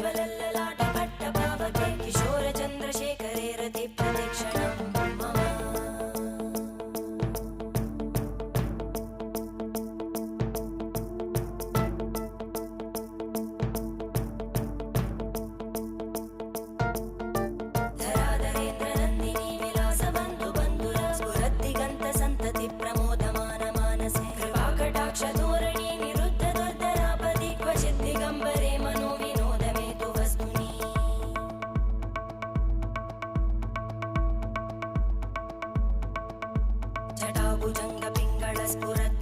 ज्वलल्ललाटपट्टपावके किशोरचन्द्रशेखरे रतिप्रतिक्षणं मम धराधरेन्द्रनन्दिनी विलासबन्धुबन्धुरा स्फुरद्दिगन्तसन्तति प्रमोदमानमानसे कृपाकटाक्षधोरणी निरुद्धदुर्धरापदि क्वचिद्दिगम्बरे मनोविनोदमेतु वस्तुनि जटाभुजङ्गपिङ्गळस्फुरद्